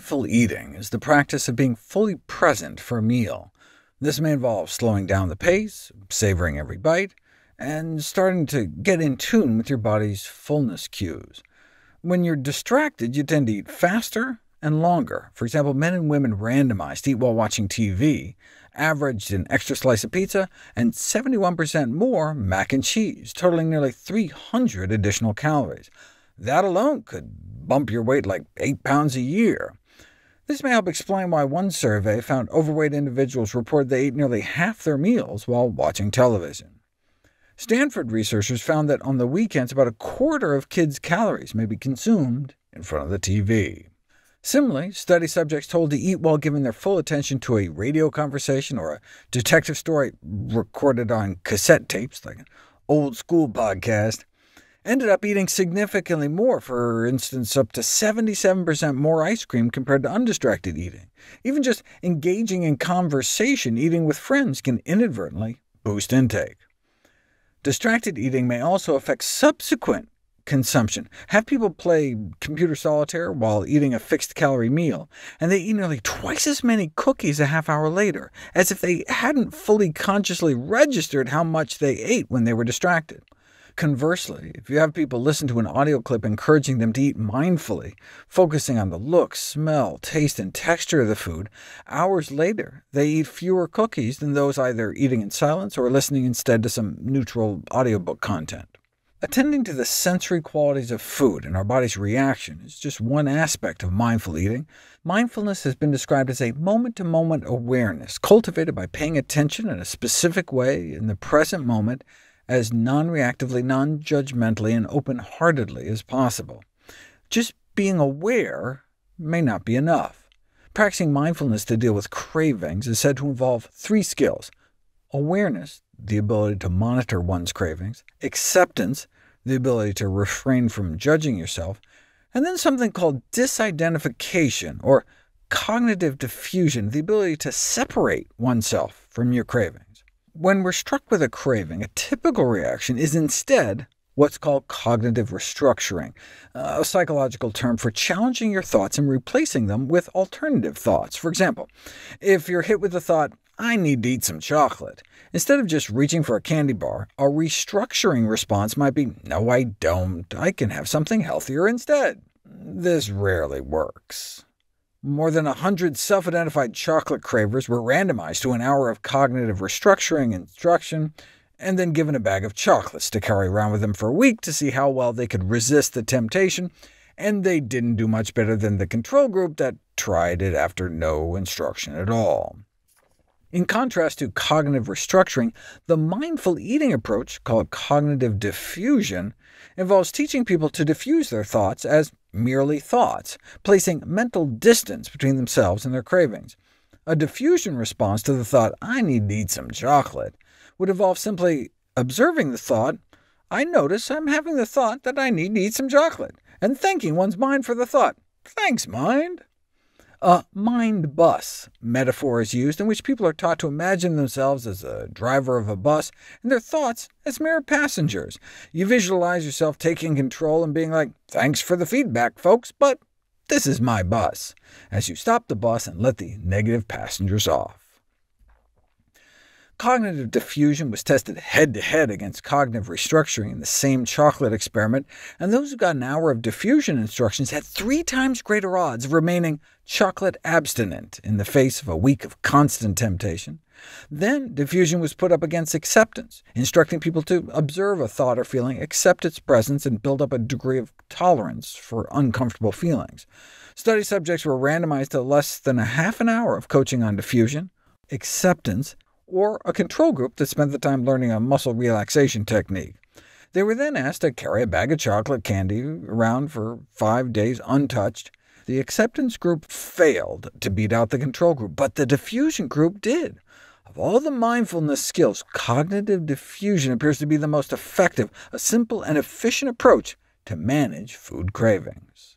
Mindful eating is the practice of being fully present for a meal. This may involve slowing down the pace, savoring every bite, and starting to get in tune with your body's fullness cues. When you're distracted, you tend to eat faster and longer. For example, men and women randomized to eat while watching TV averaged an extra slice of pizza and 71% more mac and cheese, totaling nearly 300 additional calories. That alone could bump your weight like 8 pounds a year. This may help explain why one survey found overweight individuals reported they ate nearly half their meals while watching television. Stanford researchers found that on the weekends about a quarter of kids' calories may be consumed in front of the TV. Similarly, study subjects told to eat while giving their full attention to a radio conversation or a detective story recorded on cassette tapes, like an old-school podcast, ended up eating significantly more, for instance up to 77% more ice cream compared to undistracted eating. Even just engaging in conversation, eating with friends, can inadvertently boost intake. Distracted eating may also affect subsequent consumption. Have people play computer solitaire while eating a fixed-calorie meal, and they eat nearly twice as many cookies a half-hour later, as if they hadn't fully consciously registered how much they ate when they were distracted. Conversely, if you have people listen to an audio clip encouraging them to eat mindfully, focusing on the look, smell, taste, and texture of the food, hours later they eat fewer cookies than those either eating in silence or listening instead to some neutral audiobook content. Attending to the sensory qualities of food and our body's reaction is just one aspect of mindful eating. Mindfulness has been described as a moment-to-moment awareness, cultivated by paying attention in a specific way in the present moment, as non-reactively, non-judgmentally, and open-heartedly as possible. Just being aware may not be enough. Practicing mindfulness to deal with cravings is said to involve 3 skills: awareness, the ability to monitor one's cravings; acceptance, the ability to refrain from judging yourself; and then something called disidentification, or cognitive diffusion, the ability to separate oneself from your cravings. When we're struck with a craving, a typical reaction is instead what's called cognitive restructuring, a psychological term for challenging your thoughts and replacing them with alternative thoughts. For example, if you're hit with the thought, "I need to eat some chocolate," instead of just reaching for a candy bar, a restructuring response might be, "No, I don't. I can have something healthier instead." This rarely works. More than 100 self-identified chocolate cravers were randomized to an hour of cognitive restructuring instruction, and then given a bag of chocolates to carry around with them for a week to see how well they could resist the temptation, and they didn't do much better than the control group that tried it after no instruction at all. In contrast to cognitive restructuring, the mindful eating approach, called cognitive diffusion, involves teaching people to diffuse their thoughts as merely thoughts, placing mental distance between themselves and their cravings. A diffusion response to the thought, "I need to eat some chocolate," would involve simply observing the thought, "I notice I'm having the thought that I need to eat some chocolate," and thanking one's mind for the thought. "Thanks, mind." A mind bus metaphor is used, in which people are taught to imagine themselves as a driver of a bus, and their thoughts as mere passengers. You visualize yourself taking control and being like, "Thanks for the feedback, folks, but this is my bus," as you stop the bus and let the negative passengers off. Cognitive diffusion was tested head-to-head against cognitive restructuring in the same chocolate experiment, and those who got an hour of diffusion instructions had 3 times greater odds of remaining chocolate abstinent in the face of a week of constant temptation. Then diffusion was put up against acceptance, instructing people to observe a thought or feeling, accept its presence, and build up a degree of tolerance for uncomfortable feelings. Study subjects were randomized to less than a half an hour of coaching on diffusion, acceptance, or a control group that spent the time learning a muscle relaxation technique. They were then asked to carry a bag of chocolate candy around for 5 days untouched. The acceptance group failed to beat out the control group, but the diffusion group did. Of all the mindfulness skills, cognitive diffusion appears to be the most effective, a simple and efficient approach to manage food cravings.